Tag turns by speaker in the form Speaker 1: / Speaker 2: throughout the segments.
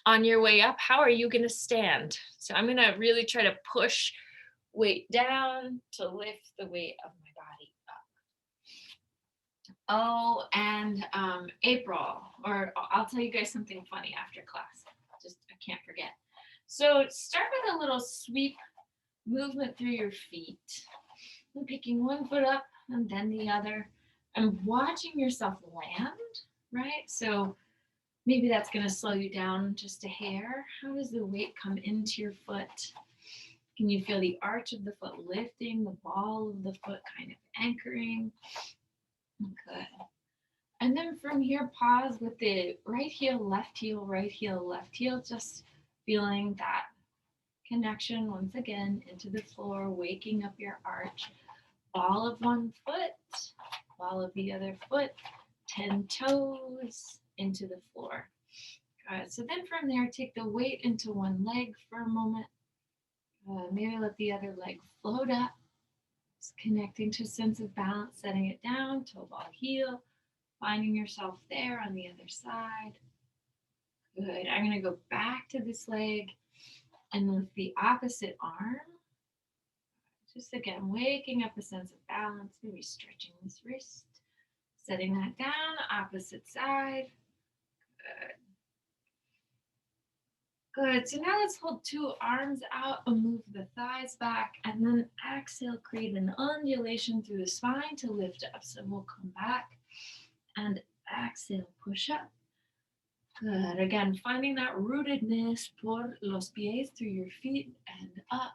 Speaker 1: On your way up, how are you gonna stand? So I'm gonna really try to push weight down to lift the weight of my body up. Oh, and April, or I'll tell you guys something funny after class. Just I can't forget. So start with a little sweep movement through your feet. And picking one foot up and then the other, and watching yourself land, right? So maybe that's going to slow you down just a hair. How does the weight come into your foot? Can you feel the arch of the foot lifting, the ball of the foot kind of anchoring? Good. And then from here, pause with the right heel, left heel, right heel, left heel, just feeling that connection once again into the floor, waking up your arch. Ball of one foot, ball of the other foot, 10 toes into the floor. So then from there, take the weight into one leg for a moment. Maybe let the other leg float up. Just connecting to a sense of balance, setting it down, toe ball heel, finding yourself there on the other side. Good. I'm going to go back to this leg and lift the opposite arm. Just again, waking up a sense of balance, maybe stretching this wrist, setting that down, opposite side. Good. Good. So now let's hold two arms out and move the thighs back, and then exhale, create an undulation through the spine to lift up. So we'll come back and exhale, push up. Good. Again, finding that rootedness por los pies through your feet and up.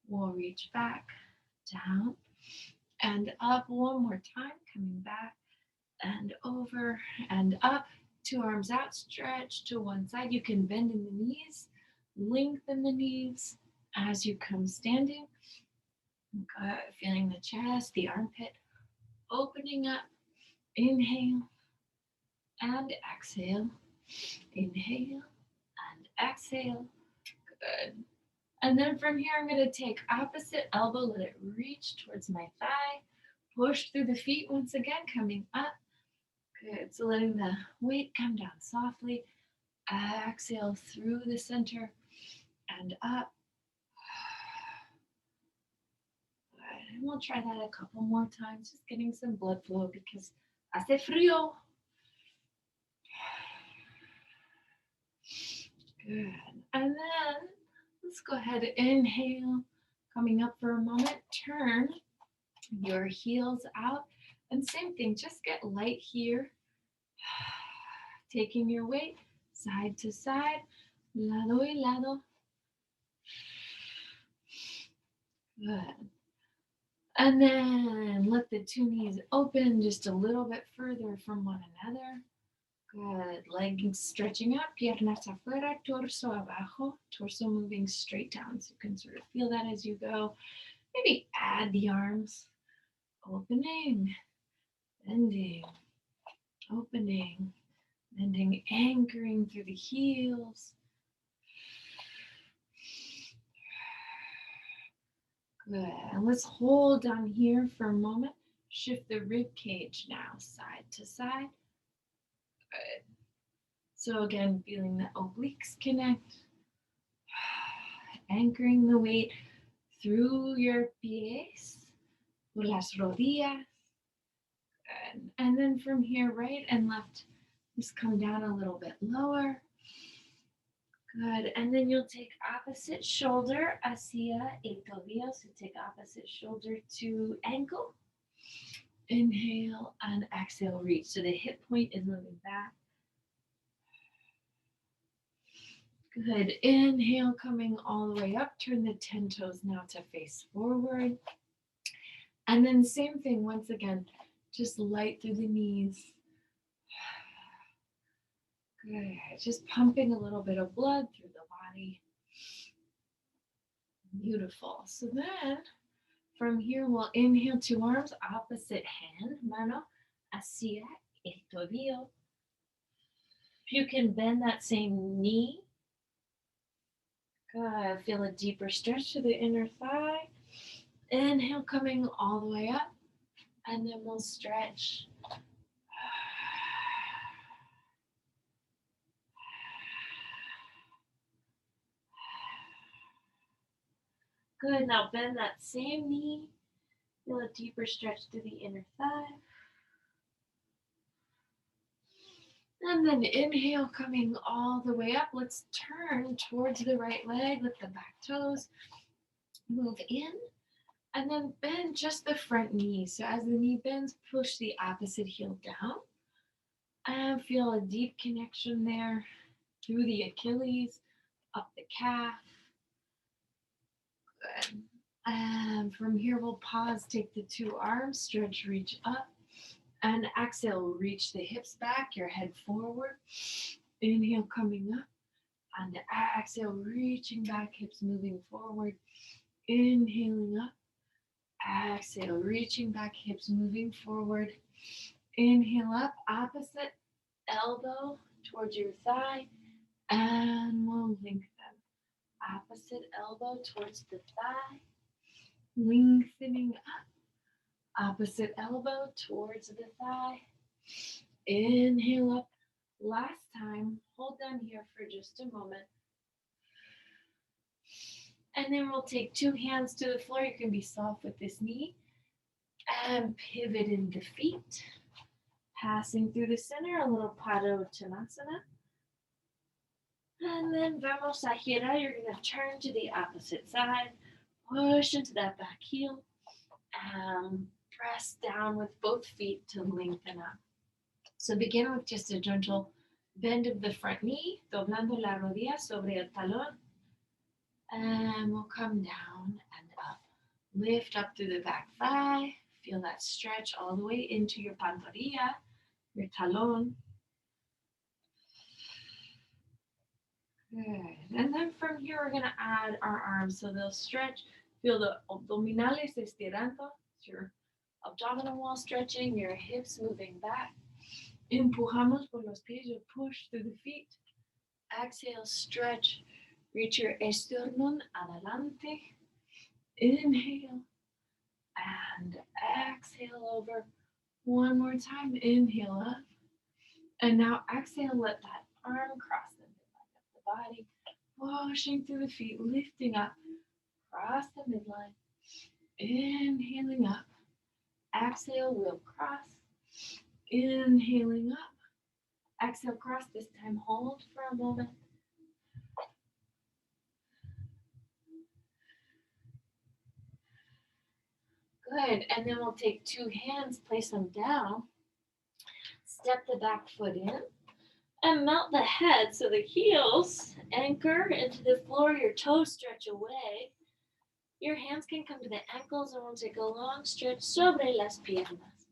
Speaker 1: We'll reach back, down, and up. One more time, coming back and over and up. Two arms out, stretch to one side. You can bend in the knees, lengthen the knees as you come standing. Good. Feeling the chest, the armpit opening up. Inhale and exhale. Inhale and exhale. Good. And then from here, I'm going to take opposite elbow, let it reach towards my thigh. Push through the feet once again, coming up. Good. So letting the weight come down softly. Exhale through the center and up. Good. And we'll try that a couple more times, just getting some blood flow because hace frío. Good. And then let's go ahead and inhale, coming up for a moment. Turn your heels out. And same thing, just get light here. Taking your weight side to side, lado y lado. Good. And then let the two knees open just a little bit further from one another. Good. Legs stretching up, piernas afuera, torso abajo, torso moving straight down. So you can sort of feel that as you go. Maybe add the arms. Opening, bending, opening, bending, anchoring through the heels. Good. And let's hold down here for a moment. Shift the rib cage now, side to side. Good. So again, feeling the obliques connect. Anchoring the weight through your pies, por las rodillas. Good. And then from here, right and left, just come down a little bit lower. Good. And then you'll take opposite shoulder hacia el tobillo. So take opposite shoulder to ankle. Inhale and exhale, reach. So the hip point is moving back. Good. Inhale, coming all the way up. Turn the 10 toes now to face forward. And then same thing once again. Just light through the knees. Good. Just pumping a little bit of blood through the body. Beautiful. So then from here, we'll inhale, two arms, opposite hand, mano hacia el tobillo. You can bend that same knee. Good. Feel a deeper stretch to the inner thigh. Inhale, coming all the way up. And then we'll stretch. Good. Now bend that same knee. Feel a deeper stretch through the inner thigh. And then inhale, coming all the way up. Let's turn towards the right leg. Lift the back toes. Move in. And then bend just the front knee. So as the knee bends, push the opposite heel down. And feel a deep connection there through the Achilles, up the calf. Good. And from here, we'll pause, take the two arms, stretch, reach up. And exhale, reach the hips back, your head forward. Inhale, coming up. And exhale, reaching back, hips moving forward. Inhaling up. Exhale, reaching back, hips moving forward. Inhale up, opposite elbow towards your thigh. And we'll lengthen. Opposite elbow towards the thigh. Lengthening up. Opposite elbow towards the thigh. Inhale up. Last time, hold down here for just a moment. And then we'll take two hands to the floor. You can be soft with this knee. And pivot in the feet. Passing through the center, a little Padottanasana. And then vamos a girar. You're going to turn to the opposite side. Push into that back heel. And press down with both feet to lengthen up. So begin with just a gentle bend of the front knee, doblando la rodilla sobre el talón. And we'll come down and up. Lift up through the back thigh. Feel that stretch all the way into your pantorrilla, your talón. Good. And then from here, we're going to add our arms. So they'll stretch. Feel the abdominales estirando. It's your abdominal wall stretching, your hips moving back. Empujamos por los pies. You push through the feet. Exhale, stretch. Reach your esternón adelante. Inhale. And exhale over. One more time. Inhale up. And now exhale. Let that arm cross the midline of the body. Pushing through the feet. Lifting up. Cross the midline. Inhaling up. Exhale. We'll cross. Inhaling up. Exhale, cross. This time, hold for a moment. Good. And then we'll take two hands, place them down. Step the back foot in. And mount the head so the heels anchor into the floor. Your toes stretch away. Your hands can come to the ankles, and we'll take a long stretch sobre las piernas.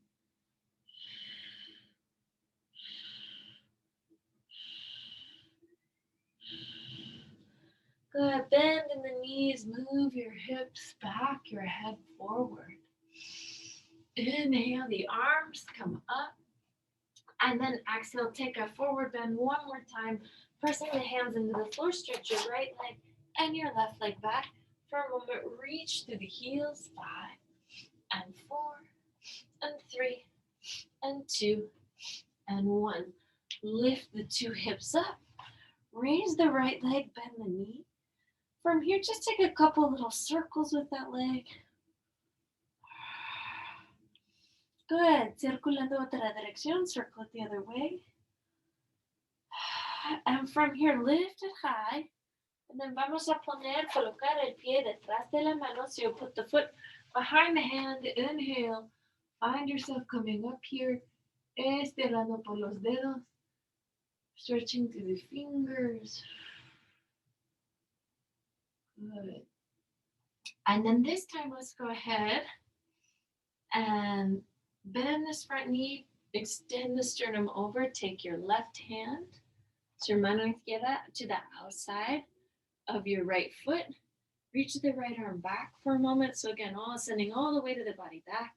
Speaker 1: Good. Bend in the knees. Move your hips back, your head forward. Inhale, the arms come up. And then exhale, take a forward bend one more time. Pressing the hands into the floor. Stretch your right leg and your left leg back. For a moment, reach through the heels. 5 and 4 and 3 and 2 and 1. Lift the two hips up. Raise the right leg, bend the knee. From here, just take a couple little circles with that leg. Good. Circulando otra dirección, circle it the other way. And from here, lift it high. And then vamos a colocar el pie detrás de la mano. So you'll put the foot behind the hand. Inhale. Find yourself coming up here. Estirando por los dedos. Stretching through the fingers. Good. And then this time, let's go ahead and bend this front knee. Extend the sternum over. Take your left hand, su mano izquierda, to the outside of your right foot. Reach the right arm back for a moment. So again, sending all the way to the body back.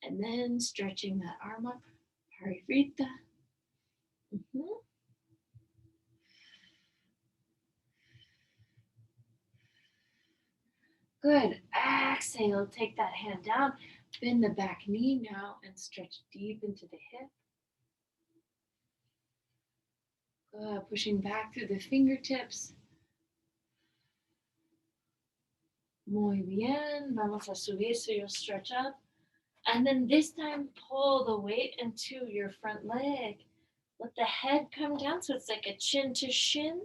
Speaker 1: And then stretching that arm up. Parifrita. Good. Exhale. Take that hand down. Bend the back knee now and stretch deep into the hip. Good. Pushing back through the fingertips. Muy bien. Vamos a subir so you'll stretch up. And then this time, pull the weight into your front leg. Let the head come down so it's like a chin to shin.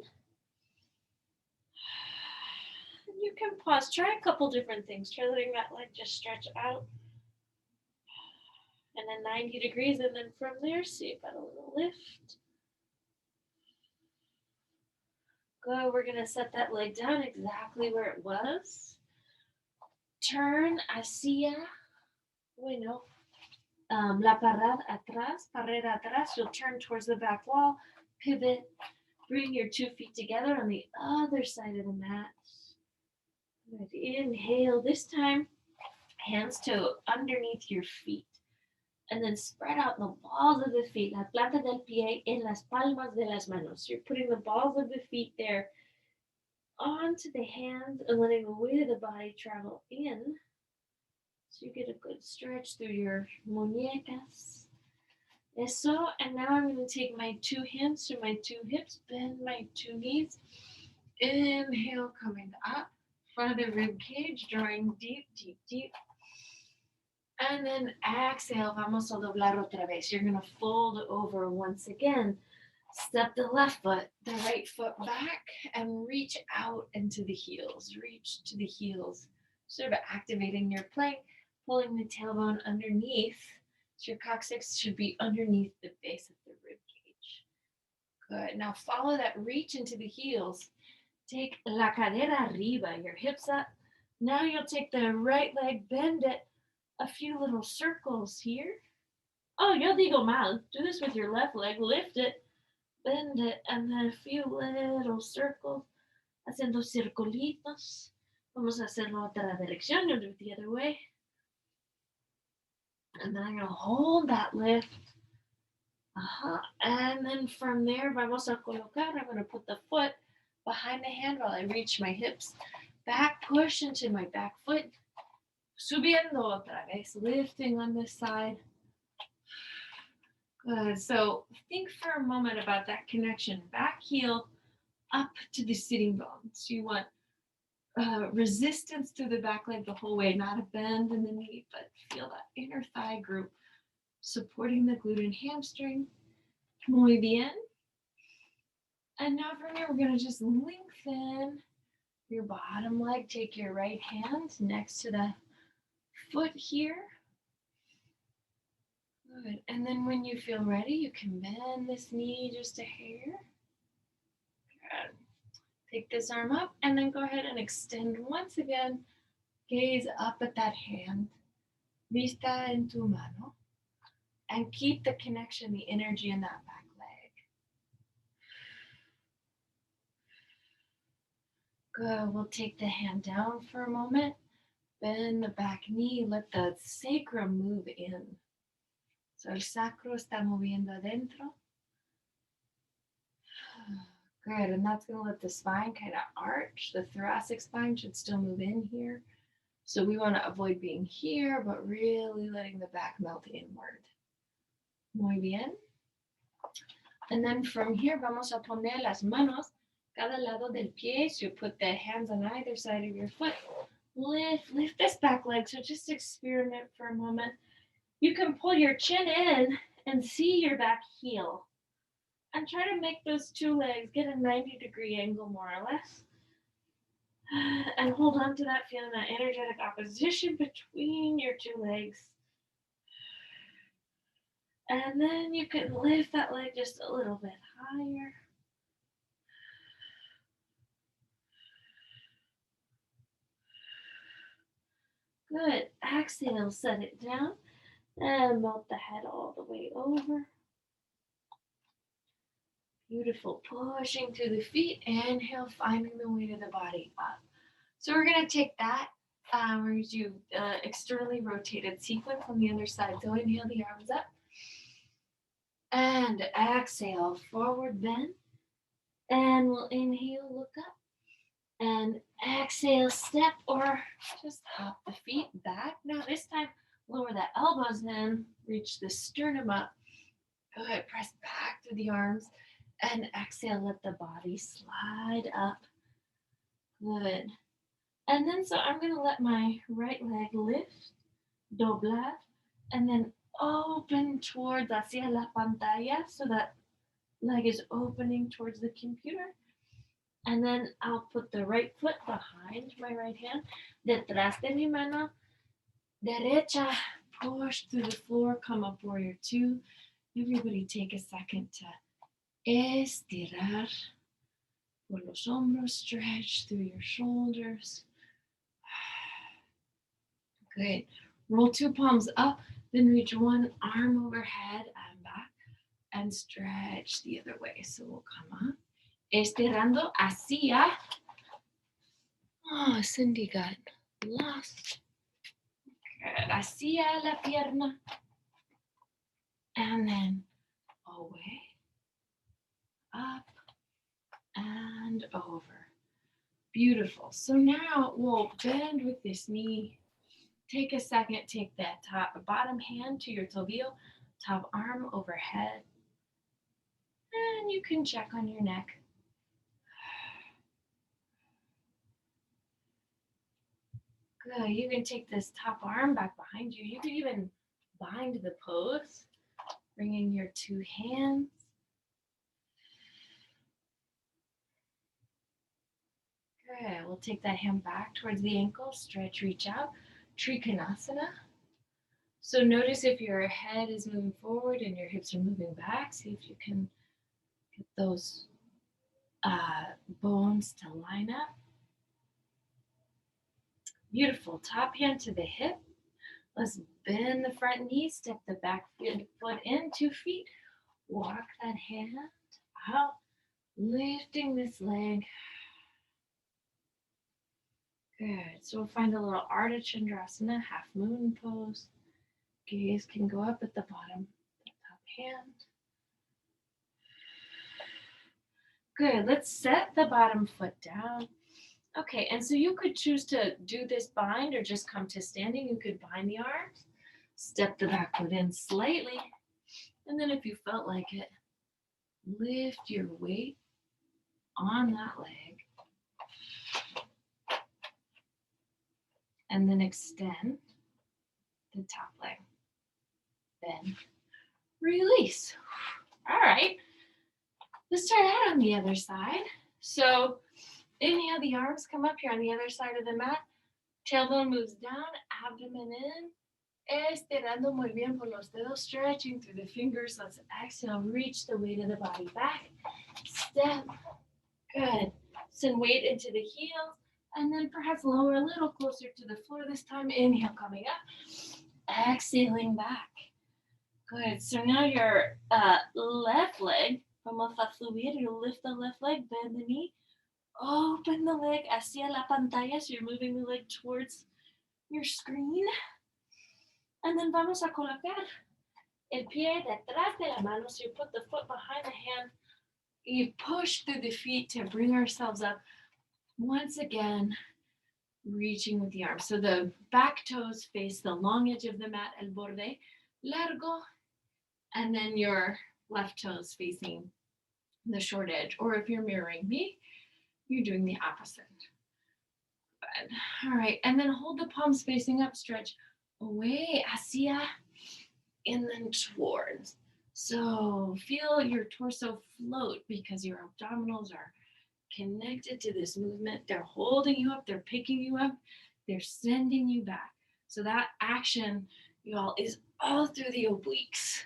Speaker 1: And you can pause. Try a couple different things. Try letting that leg just stretch out. And then 90 degrees. And then from there, see if got a little lift. Good. We're going to set that leg down exactly where it was. Turn hacia, bueno, la parada atrás, parera atrás. You'll turn towards the back wall, pivot, bring your 2 feet together on the other side of the mat. Good. Inhale. This time, hands to underneath your feet. And then spread out the balls of the feet, la planta del pie en las palmas de las manos. So you're putting the balls of the feet there onto the hands and letting the weight of the body travel in. So you get a good stretch through your muñecas. Eso. And now I'm going to take my 2 hands to my 2 hips, bend my 2 knees. Inhale, coming up, front of the rib cage, drawing deep, deep, deep. And then exhale, vamos a doblar otra vez. You're going to fold over once again. Step the left foot, the right foot back, and reach out into the heels. Reach to the heels. Sort of activating your plank, pulling the tailbone underneath. So your coccyx should be underneath the base of the rib cage. Good. Now follow that reach into the heels. Take la cadera arriba, your hips up. Now you'll take the right leg, bend it a few little circles here. Oh, yo digo mal. Do this with your left leg. Lift it, bend it, and then a few little circles. Haciendo circulitos. Vamos a hacerlo otra dirección. You'll do it the other way. And then I'm going to hold that lift. And then from there, vamos a colocar. I'm going to put the foot behind the hand while I reach my hips. Back push into my back foot. Subiendo otra vez. Lifting on this side. Good. So think for a moment about that connection. Back heel up to the sitting bones. You want resistance through the back leg the whole way, not a bend in the knee, but feel that inner thigh group supporting the glute and hamstring. Muy bien. And now from here, we're going to just lengthen your bottom leg. Take your right hand next to the foot here. Good. And then when you feel ready, you can bend this knee just a hair. Good. Take this arm up and then go ahead and extend once again. Gaze up at that hand. Vista en tu mano. And keep the connection, the energy in that back leg. Good. We'll take the hand down for a moment. Bend the back knee. Let the sacrum move in. So el sacro está moviendo adentro. Good, and that's going to let the spine kind of arch. The thoracic spine should still move in here. So we want to avoid being here, but really letting the back melt inward. Muy bien. And then from here, vamos a poner las manos cada lado del pie. So you put the hands on either side of your foot. Lift this back leg. So just experiment for a moment. You can pull your chin in and see your back heel. And try to make those 2 legs get a 90-degree angle more or less. And hold on to that, feeling that energetic opposition between your 2 legs. And then you can lift that leg just a little bit higher. Good. Exhale, set it down. And melt the head all the way over. Beautiful. Pushing through the feet. Inhale, finding the weight of the body up. So we're going to take that. We're going to do externally rotated sequence on the other side. So inhale the arms up. And exhale, forward bend. And we'll inhale, look up. And exhale, step or just hop the feet back. Now this time, lower the elbows in, reach the sternum up. Go ahead, press back through the arms. And exhale, let the body slide up. Good. And then, so I'm gonna let my right leg lift, doblar, and then open towards hacia la pantalla, so that leg is opening towards the computer. And then I'll put the right foot behind my right hand, detrás de mi mano derecha, push through the floor, come up warrior two. Everybody take a second to estirar por los hombros, stretch through your shoulders. Good. Roll two palms up, then reach one arm overhead and back and stretch the other way. So we'll come up, estirando hacia. Oh, Cindy got lost. Good. Hacia la pierna. And then away, up, and over. Beautiful. So now we'll bend with this knee. Take a second, take that bottom hand to your tobillo, top arm overhead. And you can check on your neck. Good. You can take this top arm back behind you. You can even bind the pose, bringing your two hands. Good. We'll take that hand back towards the ankle, stretch, reach out, Trikonasana. So notice if your head is moving forward and your hips are moving back. See if you can get those bones to line up. Beautiful. Top hand to the hip. Let's bend the front knee, step the back foot in, 2 feet. Walk that hand out, lifting this leg. Good. So we'll find a little Ardha Chandrasana, half moon pose. Gaze can go up at the bottom, the top hand. Good. Let's set the bottom foot down. Okay, and so you could choose to do this bind or just come to standing. You could bind the arms, step the back foot in slightly, and then if you felt like it, lift your weight on that leg, and then extend the top leg. Bend, release. All right, let's try that on the other side. So inhale, the arms come up here on the other side of the mat. Tailbone moves down, abdomen in. Estirando muy bien por los dedos, stretching through the fingers. Let's exhale, reach the weight of the body back. Step. Good. Send weight into the heels, and then perhaps lower a little closer to the floor this time. Inhale, coming up. Exhaling back. Good. So now your left leg, vamos a subir. You lift the left leg, bend the knee. Open the leg hacia la pantalla, so you're moving the leg towards your screen. And then vamos a colocar el pie detrás de la mano, so you put the foot behind the hand. You push through the feet to bring ourselves up. Once again, reaching with the arms. So the back toes face the long edge of the mat, el borde largo, and then your left toes facing the short edge. Or if you're mirroring me, you're doing the opposite. Good. All right, and then hold the palms facing up, stretch away, hacia, and then towards. So feel your torso float because your abdominals are connected to this movement. They're holding you up, they're picking you up, they're sending you back. So that action, y'all, is all through the obliques.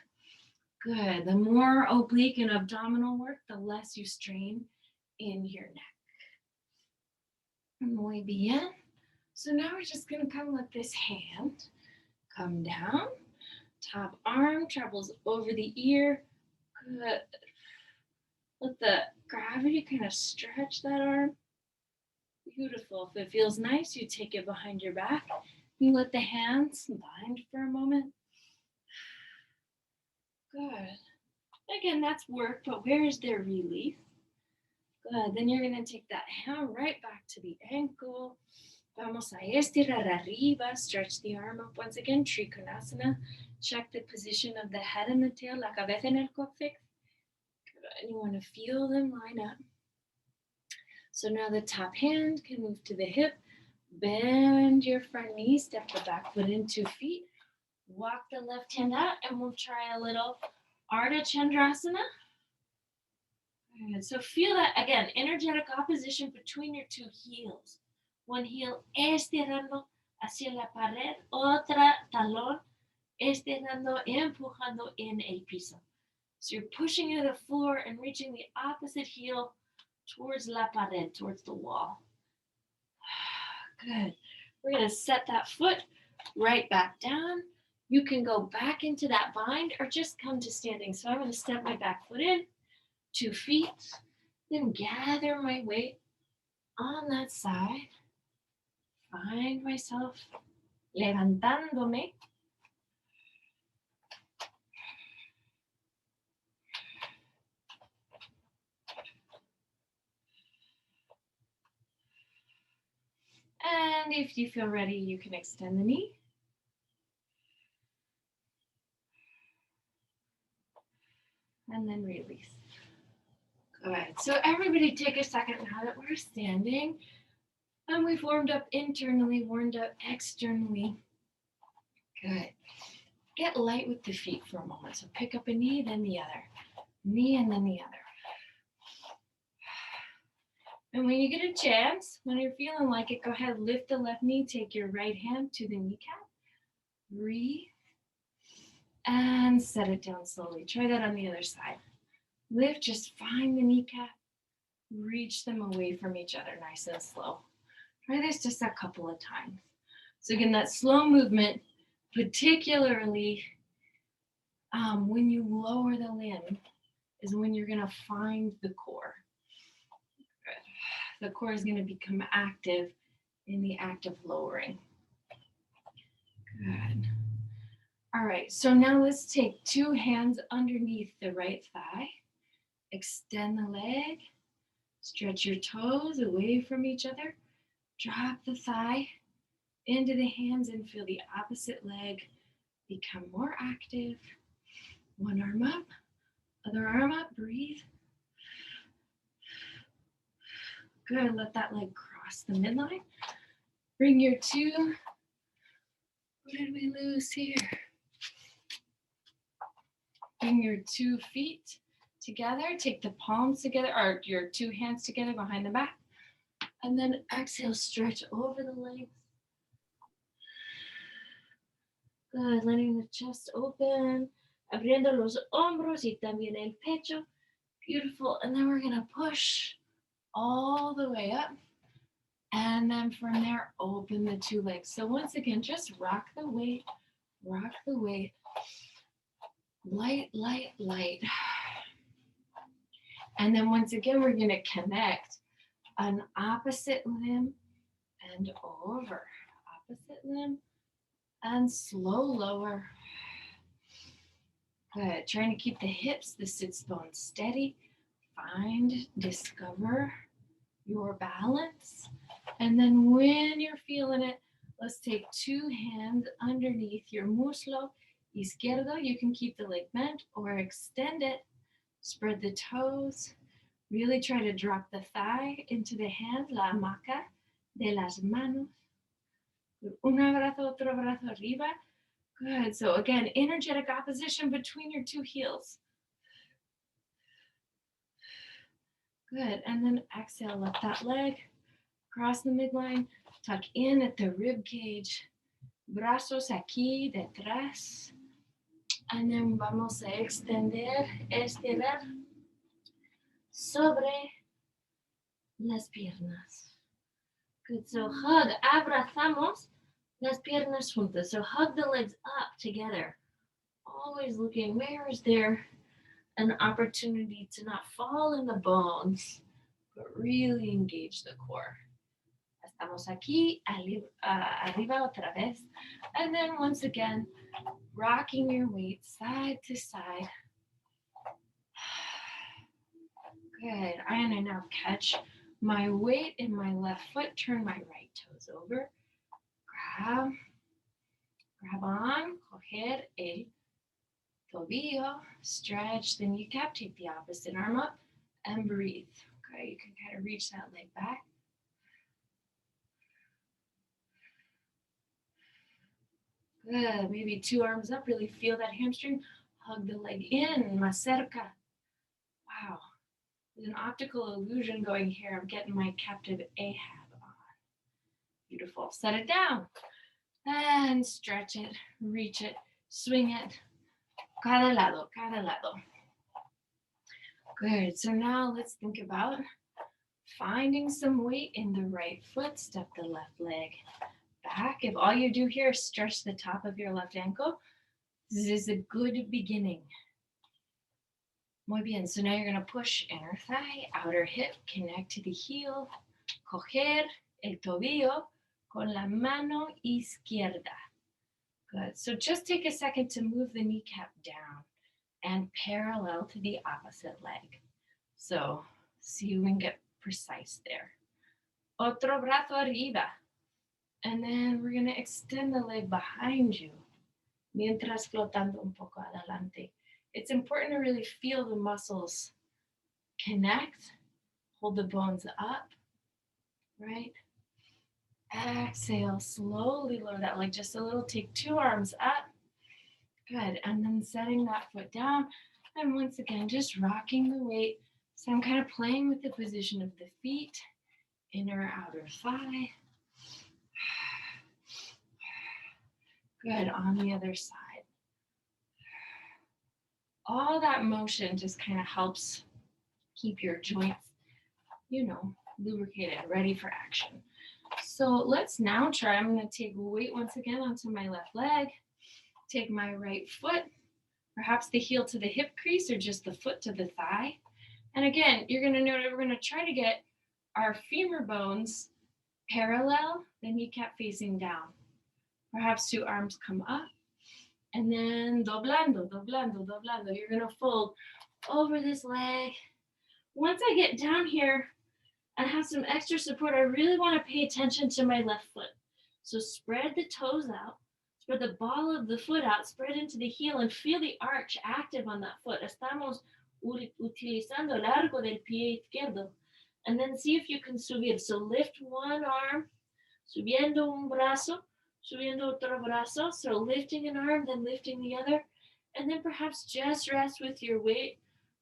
Speaker 1: Good. The more oblique and abdominal work, the less you strain in your neck. Muy bien. So now we're just going to come with this hand. Come down. Top arm travels over the ear. Good. Let the gravity kind of stretch that arm. Beautiful. If it feels nice, you take it behind your back. You let the hands bind for a moment. Good. Again, that's work, but where is their relief? Good. Then you're going to take that hand right back to the ankle. Vamos a estirar arriba. Stretch the arm up once again. Trikonasana. Check the position of the head and the tail. La cabeza en el cóccix. And you want to feel them line up. So now the top hand can move to the hip. Bend your front knee, step the back foot in 2 feet. Walk the left hand out, and we'll try a little Ardha Chandrasana. Good. So feel that, again, energetic opposition between your 2 heels. One heel estirando hacia la pared, otra talón estirando, empujando en el piso. So you're pushing into the floor and reaching the opposite heel towards la pared, towards the wall. Good. We're going to set that foot right back down. You can go back into that bind or just come to standing. So I'm going to step my back foot in, 2 feet, then gather my weight on that side. Find myself levantándome. And if you feel ready, you can extend the knee. And then release. Good. So everybody take a second now that we're standing. And we've warmed up internally, warmed up externally. Good. Get light with the feet for a moment. So pick up a knee, then the other. Knee and then the other. And when you get a chance, when you're feeling like it, go ahead, lift the left knee, take your right hand to the kneecap. Breathe. And set it down slowly. Try that on the other side. Lift, just find the kneecap. Reach them away from each other nice and slow. Try this just a couple of times. So again, that slow movement, particularly when you lower the limb, is when you're going to find the core. Good. The core is going to become active in the act of lowering. Good. All right, so now let's take 2 hands underneath the right thigh. Extend the leg. Stretch your toes away from each other. Drop the thigh into the hands and feel the opposite leg become more active. One arm up, other arm up, breathe. Good, let that leg cross the midline. Bring your 2, what did we lose here? Bring your 2 feet together, take the palms together, or your 2 hands together behind the back. And then exhale, stretch over the legs. Good, letting the chest open, abriendo los hombros y también el pecho. Beautiful. And then we're going to push all the way up. And then from there, open the 2 legs. So once again, just rock the weight, rock the weight. Light, light, light. And then once again, we're going to connect an opposite limb and over. Opposite limb and slow lower. Good. Trying to keep the hips, the sits bones steady. Find, discover your balance. And then when you're feeling it, let's take 2 hands underneath your muslo izquierdo. You can keep the leg bent or extend it. Spread the toes. Really try to drop the thigh into the hand, la hamaca de las manos. Un abrazo, otro brazo arriba. Good. So again, energetic opposition between your 2 heels. Good. And then exhale, let that leg cross the midline. Tuck in at the rib cage. Brazos aquí detrás. And then vamos a extender, estirar sobre las piernas. Good. So hug, abrazamos las piernas juntas. So hug the legs up together. Always looking, where is there an opportunity to not fall in the bones, but really engage the core. Estamos aquí, arriba otra vez. And then once again, rocking your weight side to side. Good. I'm going to now catch my weight in my left foot, turn my right toes over. Grab on, coger el tobillo, stretch the kneecap, take the opposite arm up, and breathe. Okay, you can kind of reach that leg back. Good. Maybe 2 arms up. Really feel that hamstring. Hug the leg in. Más cerca. Wow. There's an optical illusion going here. I'm getting my captive Ahab on. Beautiful. Set it down. And stretch it. Reach it. Swing it. Cada lado. Cada lado. Good. So now let's think about finding some weight in the right foot. Step the left leg back. If all you do here is stretch the top of your left ankle, this is a good beginning. Muy bien. So now you're going to push inner thigh, outer hip, connect to the heel, coger el tobillo con la mano izquierda. Good. So just take a second to move the kneecap down and parallel to the opposite leg. So see if we can get precise there. Otro brazo arriba. And then we're going to extend the leg behind you, mientras flotando un poco adelante. It's important to really feel the muscles connect, hold the bones up, right? Exhale, slowly lower that leg just a little. Take 2 arms up. Good. And then setting that foot down. And once again, just rocking the weight. So I'm kind of playing with the position of the feet, inner, outer thigh. Good. On the other side. All that motion just kind of helps keep your joints, lubricated, ready for action. So let's now try. I'm going to take weight once again onto my left leg. Take my right foot, perhaps the heel to the hip crease or just the foot to the thigh. And again, you're going to notice we're going to try to get our femur bones parallel, the kneecap facing down. Perhaps 2 arms come up. And then doblando, doblando, doblando. You're going to fold over this leg. Once I get down here and have some extra support, I really want to pay attention to my left foot. So spread the toes out, spread the ball of the foot out, spread into the heel, and feel the arch active on that foot. Estamos utilizando el largo del pie izquierdo. And then see if you can subir. So lift one arm, subiendo un brazo, subiendo otro brazo. So lifting an arm, then lifting the other. And then perhaps just rest with your weight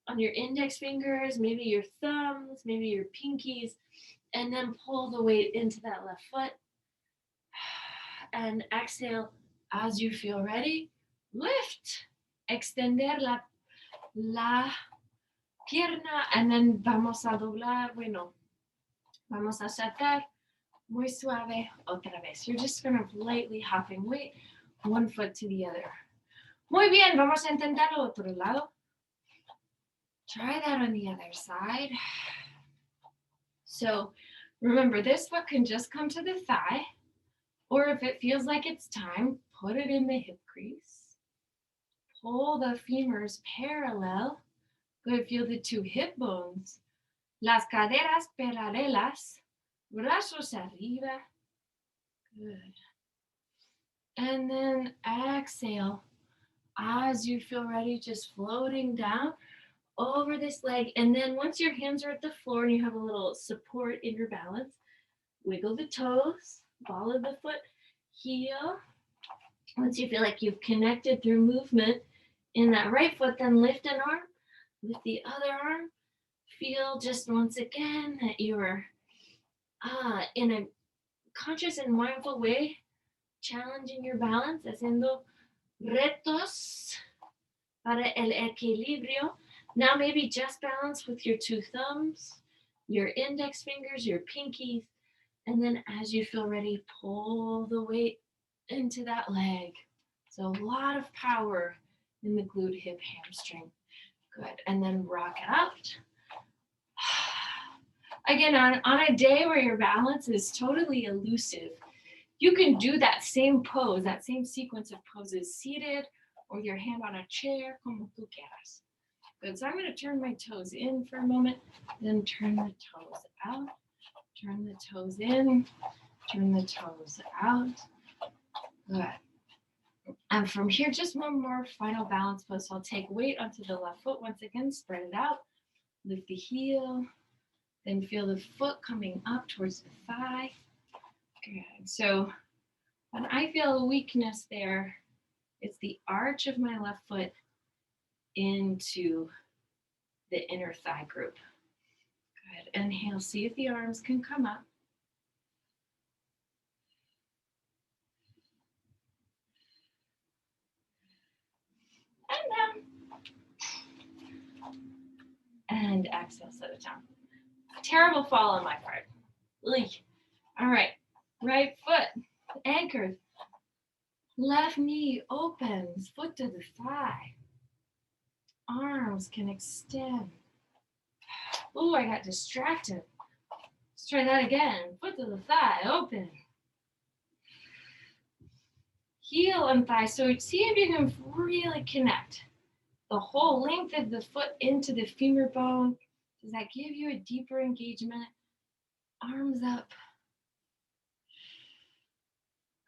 Speaker 1: on your index fingers, maybe your thumbs, maybe your pinkies, and then pull the weight into that left foot. And exhale as you feel ready. Lift. Extender la pierna, and then vamos a doblar. Vamos a saltar muy suave otra vez. You're just kind of lightly hopping weight, one foot to the other. Muy bien, vamos a intentarlo otro lado. Try that on the other side. So remember, this foot can just come to the thigh, or if it feels like it's time, put it in the hip crease. Pull the femurs parallel. Good, feel the 2 hip bones. Las caderas paralelas. Brazos arriba. Good. And then exhale. As you feel ready, just floating down over this leg. And then once your hands are at the floor and you have a little support in your balance, wiggle the toes, ball of the foot, heel. Once you feel like you've connected through movement in that right foot, then lift an arm, lift the other arm. Feel just once again that you're in a conscious and mindful way, challenging your balance, haciendo retos para el equilibrio. Now maybe just balance with your 2 thumbs, your index fingers, your pinkies, and then as you feel ready, pull the weight into that leg. So a lot of power in the glute, hip, hamstring. Good. And then rock it out. Again, on a day where your balance is totally elusive, you can do that same pose, that same sequence of poses seated or your hand on a chair, como tú quieras. Good, so I'm going to turn my toes in for a moment, then turn the toes out, turn the toes in, turn the toes out. Good. And from here, just one more final balance pose. So I'll take weight onto the left foot once again, spread it out, lift the heel, then feel the foot coming up towards the thigh. Good. So When I feel a weakness there, it's the arch of my left foot into the inner thigh group. Good. Inhale, see if the arms can come up. And down. And exhale, set it down. Terrible fall on my part. Ugh. All right. Right foot anchored. Left knee opens, foot to the thigh. Arms can extend. Ooh, I got distracted. Let's try that again. Foot to the thigh, open. Heel and thigh. So see if you can really connect the whole length of the foot into the femur bone. Does that give you a deeper engagement? Arms up.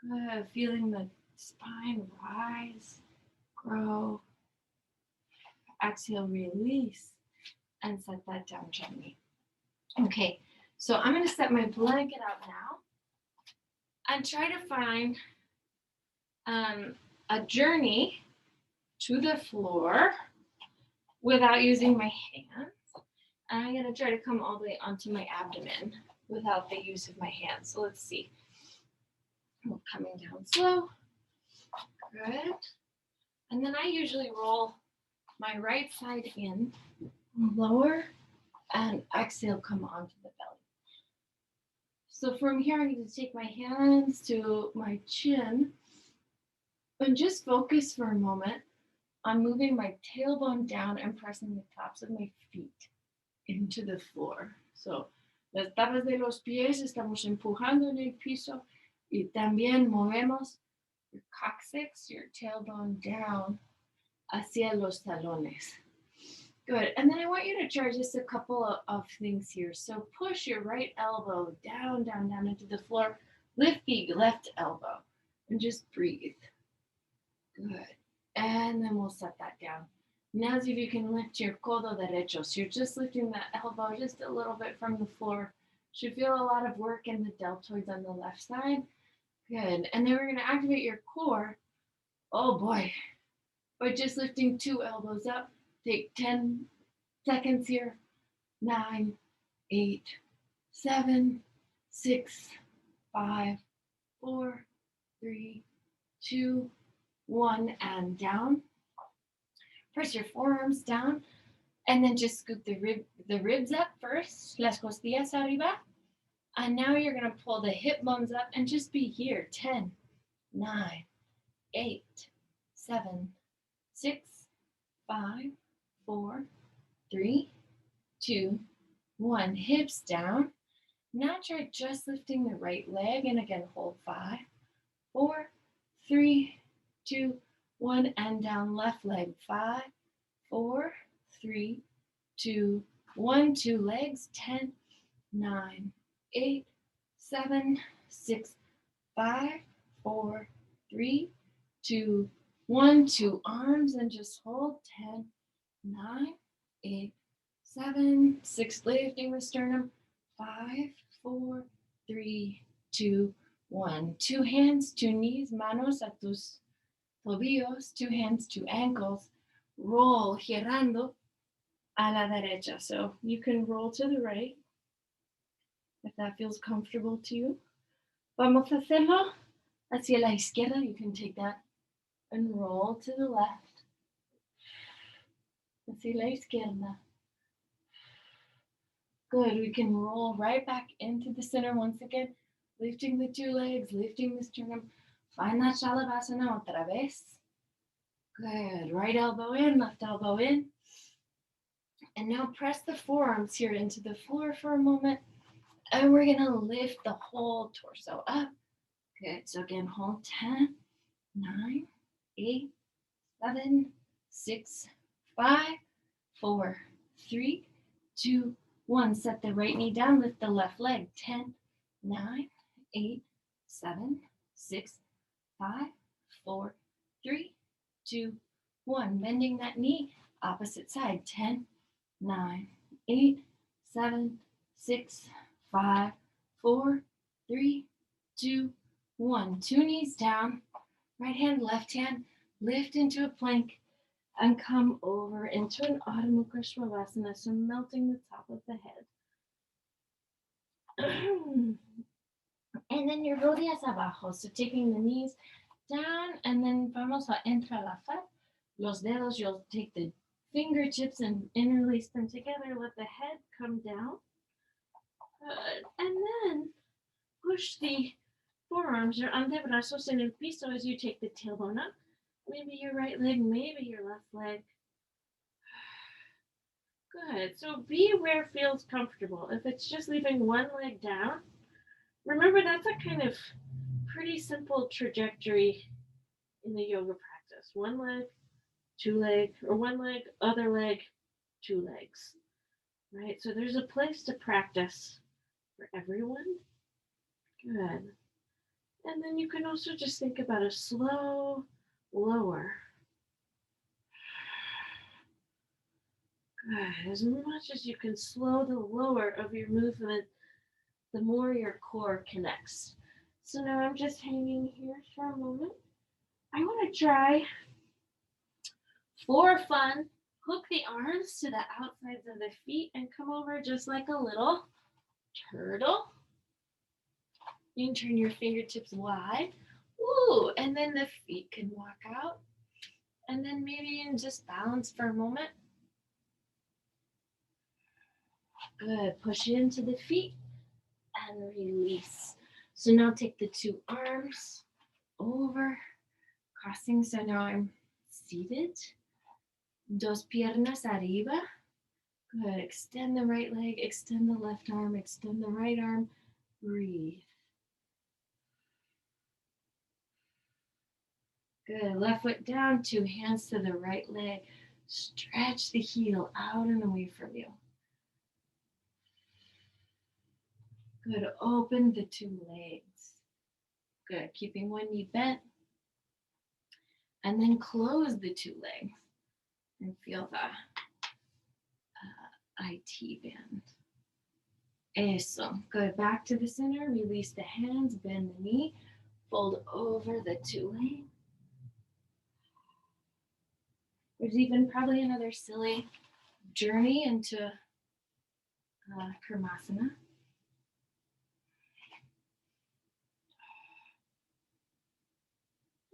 Speaker 1: Good. Feeling the spine rise, grow. Exhale, release, and set that down gently. Okay, so I'm going to set my blanket out now and try to find a journey to the floor without using my hands. And I'm going to try to come all the way onto my abdomen without the use of my hands. So let's see. We're coming down slow. Good. And then I usually roll my right side in, lower, and exhale, come onto the belly. So from here, I'm going to take my hands to my chin and just focus for a moment on moving my tailbone down and pressing the tops of my feet into the floor. So las tapas de los pies estamos empujando en el piso y también movemos your coccyx, your tailbone down hacia los talones. Good. And then I want you to try just a couple of things here. So push your right elbow down, down, down into the floor. Lift the left elbow and just breathe. Good. And then we'll set that down. Now see if you can lift your codo derecho. So you're just lifting that elbow just a little bit from the floor. Should feel a lot of work in the deltoids on the left side. Good. And then we're going to activate your core. Oh boy. By just lifting 2 elbows up. Take 10 seconds here. 9, 8, 7, 6, 5, 4, 3, 2, 1, and down. Press your forearms down, and then just scoop the ribs up first. Las costillas arriba. And now you're going to pull the hip bones up and just be here. 10, 9, 8, 7, 6, 5, 4, 3, 2, 1. Hips down. Now try just lifting the right leg, and again hold 5, 4, 3, 2, 1, and down left leg. 5, 4, 3, 2, 1. 2 legs. 10, 9, 8, 7, 6, 5, 4, 3, 2, 1. 2 arms and just hold. 10, 9, 8, 7, 6. Lifting the sternum. 5, 4, 3, 2, 1. 2 hands, 2 knees, manos a tus tobillos, 2 hands, 2 ankles. Roll, girando a la derecha. So you can roll to the right if that feels comfortable to you. Vamos a hacerlo hacia la izquierda. You can take that and roll to the left. Hacia la izquierda. Good. We can roll right back into the center once again, lifting the 2 legs, lifting the sternum. Find that Shalabhasana otra vez. Good. Right elbow in, left elbow in. And now press the forearms here into the floor for a moment. And we're going to lift the whole torso up. Good. So again, hold 10, 9, 8, 7, 6, 5, 4, 3, 2, 1. Set the right knee down. Lift the left leg. 10, 9, 8, 7, 6, 5, 4, 3, 2, 1. Bending that knee. Opposite side. 10, 9, 8, 7, 6, 5, 4, 3, 2, 1, 2 knees down, right hand, left hand, lift into a plank and come over into an Adho Mukha Svanasana, so melting the top of the head. And then your rodillas abajo, so taking the knees down, and then vamos a entrelazar los dedos. You'll take the fingertips and interlace them together. Let the head come down. Good. And then push the forearms or antebrazos en el piso as you take the tailbone up. Maybe your right leg, maybe your left leg. Good. So be where it feels comfortable. If it's just leaving one leg down, remember that's a kind of pretty simple trajectory in the yoga practice. One leg, two leg, or one leg, other leg, two legs. Right? So there's a place to practice for everyone. Good. And then you can also just think about a slow lower. Good. As much as you can slow the lower of your movement, the more your core connects. So now I'm just hanging here for a moment. I want to try, for fun, hook the arms to the outsides of the feet and come over just like a little turtle. You can turn your fingertips wide. Ooh, and then the feet can walk out. And then maybe you can just balance for a moment. Good. Push into the feet and release. So now take the two arms over, crossing. So now I'm seated. Dos piernas arriba. Good. Extend the right leg, extend the left arm, extend the right arm. Breathe. Good. Left foot down, two hands to the right leg. Stretch the heel out and away from you. Good. Open the two legs. Good. Keeping one knee bent. And then close the two legs and feel the IT band. Eso. Good. Back to the center. Release the hands. Bend the knee. Fold over the two legs. There's even probably another silly journey into Karmasana.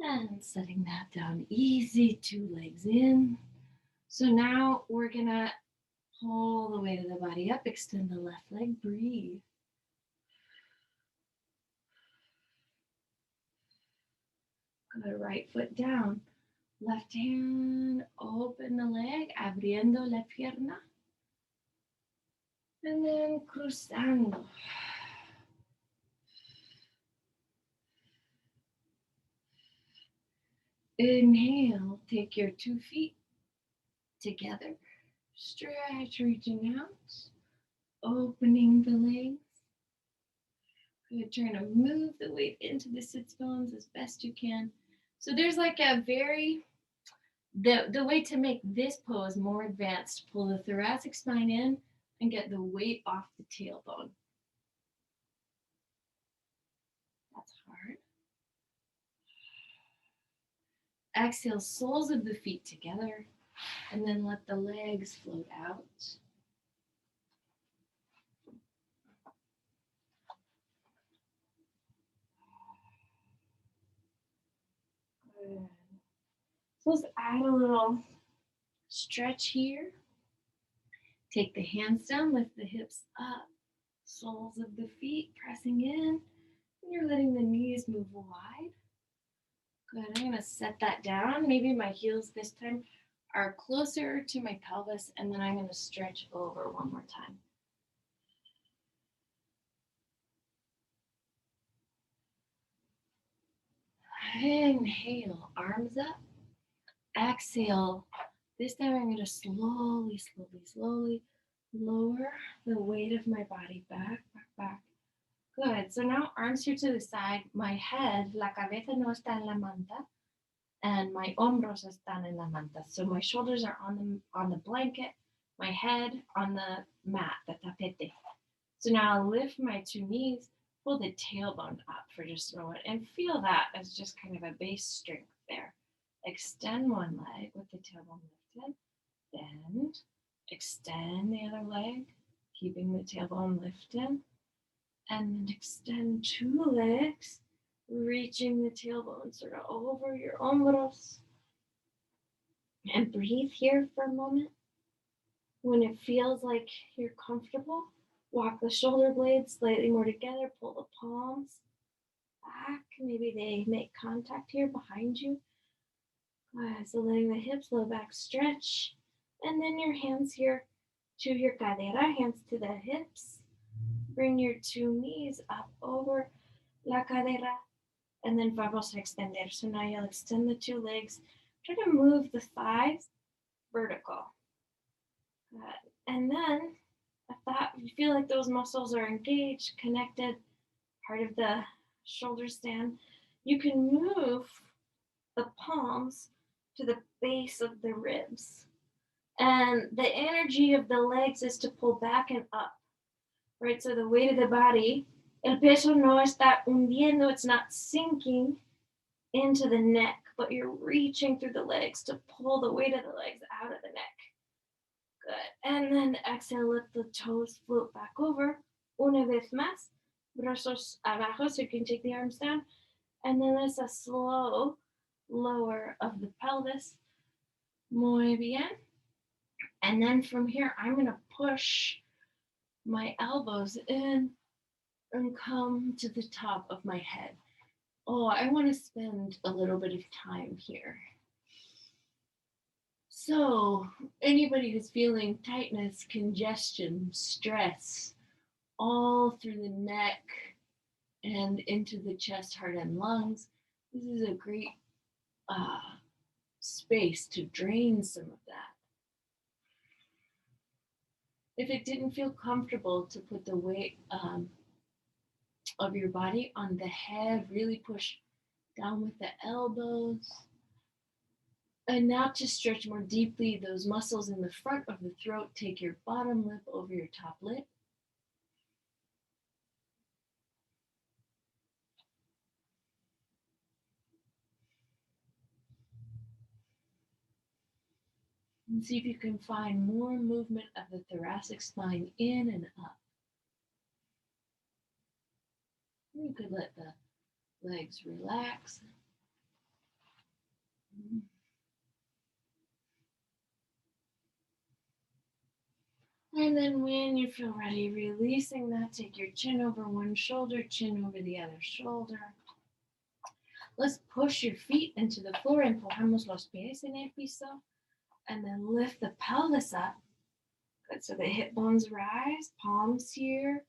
Speaker 1: And setting that down easy, two legs in. So now we're gonna pull the weight of the body up, extend the left leg, breathe. Good, right foot down. Left hand, open the leg, abriendo la pierna. And then cruzando. Inhale, take your 2 feet together. Stretch, reaching out. Opening the legs. Good, trying to move the weight into the sits bones as best you can. So there's like a the way to make this pose more advanced, pull the thoracic spine in and get the weight off the tailbone. That's hard. Exhale, soles of the feet together, and then let the legs float out. Good. So let's add a little stretch here. Take the hands down, lift the hips up, soles of the feet pressing in, and you're letting the knees move wide. Good, I'm gonna set that down. Maybe my heels this time are closer to my pelvis, and then I'm gonna stretch over one more time. Inhale, arms up. Exhale. This time I'm gonna slowly lower the weight of my body back. Good, so now arms here to the side. My head, la cabeza no está en la manta, and my hombros están en la manta. So my shoulders are on the blanket, my head on the mat, the tapete. So now I'll lift my 2 knees, pull the tailbone up for just a moment and feel that as just kind of a base strength there. Extend one leg with the tailbone lifted, bend, extend the other leg, keeping the tailbone lifted, and then extend two legs, reaching the tailbone sort of over your hombros. And breathe here for a moment. When it feels like you're comfortable, walk the shoulder blades slightly more together, pull the palms back. Maybe they make contact here behind you. So letting the hips, low back stretch. And then your hands here to your cadera, hands to the hips. Bring your two knees up over la cadera. And then vamos a extender. So now you'll extend the two legs. Try to move the thighs vertical. Good. And then if you feel like those muscles are engaged, connected, part of the shoulder stand, you can move the palms to the base of the ribs. And the energy of the legs is to pull back and up, right? So the weight of the body, el peso no está hundiendo, it's not sinking into the neck, but you're reaching through the legs to pull the weight of the legs out of the neck. Good. And then exhale, let the toes float back over. Una vez más, brazos abajo, so you can take the arms down. And then there's a slow lower of the pelvis. Muy bien. And then from here, I'm going to push my elbows in and come to the top of my head. Oh, I want to spend a little bit of time here. So, anybody who's feeling tightness, congestion, stress, all through the neck and into the chest, heart, and lungs, this is a great space to drain some of that. If it didn't feel comfortable to put the weight of your body on the head, really push down with the elbows. And now to stretch more deeply those muscles in the front of the throat, take your bottom lip over your top lip. And see if you can find more movement of the thoracic spine in and up. You could let the legs relax. And then when you feel ready, releasing that, take your chin over one shoulder, chin over the other shoulder. Let's push your feet into the floor. Empujamos los pies en el piso. And then lift the pelvis up. Good. So the hip bones rise, palms here.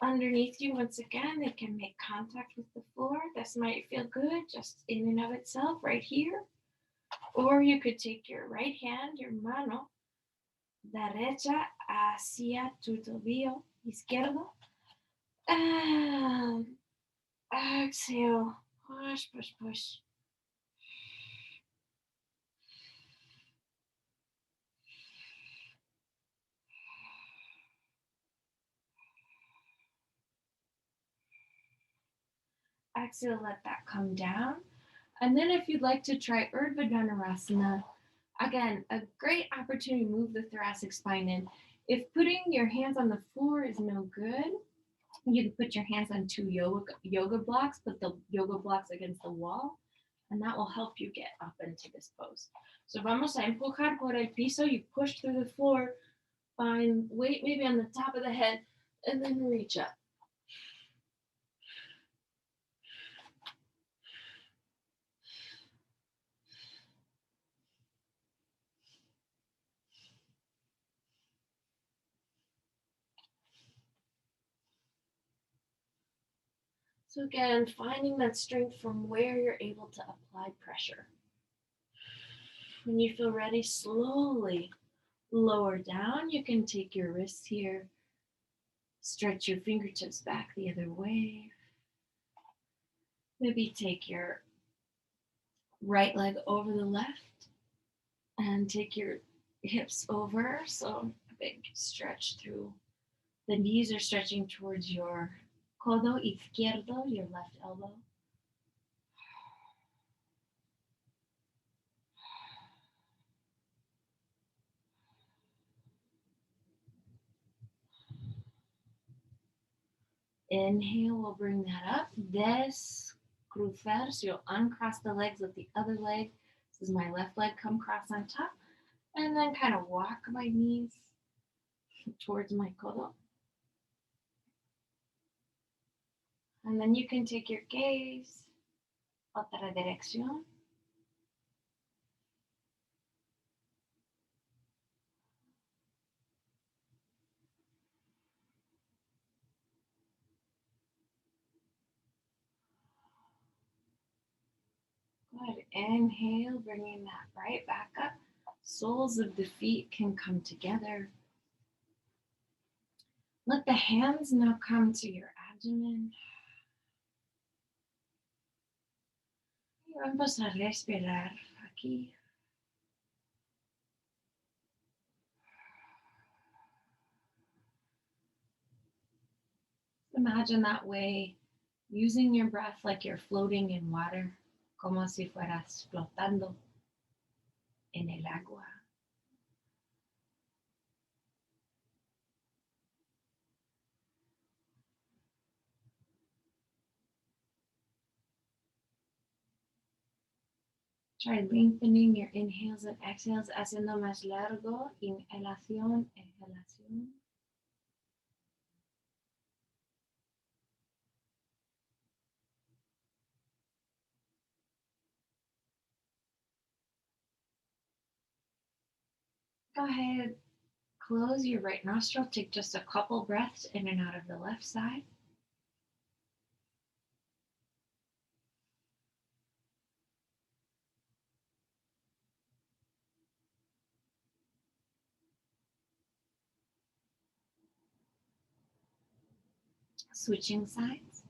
Speaker 1: Underneath you, once again, they can make contact with the floor. This might feel good just in and of itself right here. Or you could take your right hand, your mano derecha hacia tu tobillo izquierdo. And exhale. Push, push, push. Exhale, let that come down. And then if you'd like to try Urdhva Dhanurasana, again, a great opportunity to move the thoracic spine in. If putting your hands on the floor is no good, you can put your hands on two yoga blocks, put the yoga blocks against the wall, and that will help you get up into this pose. So vamos a empujar por el piso, you push through the floor, find weight maybe on the top of the head, and then reach up. So again, finding that strength from where you're able to apply pressure. When you feel ready, slowly lower down. You can take your wrists here, stretch your fingertips back the other way. Maybe take your right leg over the left and take your hips over. So a big stretch through the knees are stretching towards your Codo izquierdo, your left elbow. Inhale, we'll bring that up. Descruzar, so you'll uncross the legs with the other leg. This is my left leg, come cross on top. And then kind of walk my knees towards my codo. And then you can take your gaze otra dirección. Good. Inhale, bringing that right back up. Soles of the feet can come together. Let the hands now come to your abdomen. Y vamos a respirar aquí. Imagine that way, using your breath like you're floating in water, como si fueras flotando en el agua. Try lengthening your inhales and exhales, haciendo más largo. Inhalación, exhalación. Go ahead, close your right nostril. Take just a couple breaths in and out of the left side. Switching sides.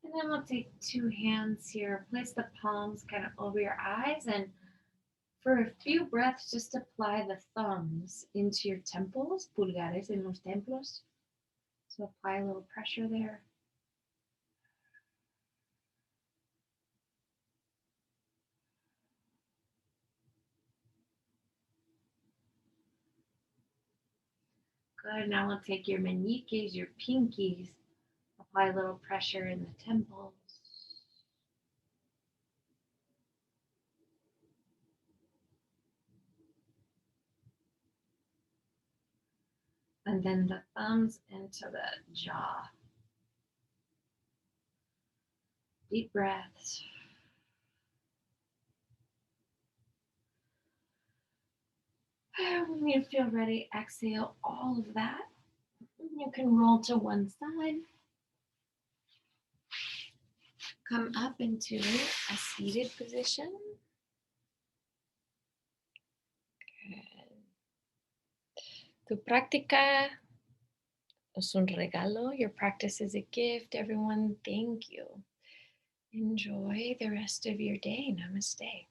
Speaker 1: And then we'll take two hands here, place the palms kind of over your eyes, and for a few breaths, just apply the thumbs into your temples, pulgares en los templos. So apply a little pressure there. Good, now we'll take your meñiques, your pinkies, apply a little pressure in the temples. And then the thumbs into the jaw. Deep breaths. When you feel ready, exhale all of that. You can roll to one side. Come up into a seated position. Good. Tu práctica es un regalo. Your practice is a gift. Everyone, thank you. Enjoy the rest of your day. Namaste.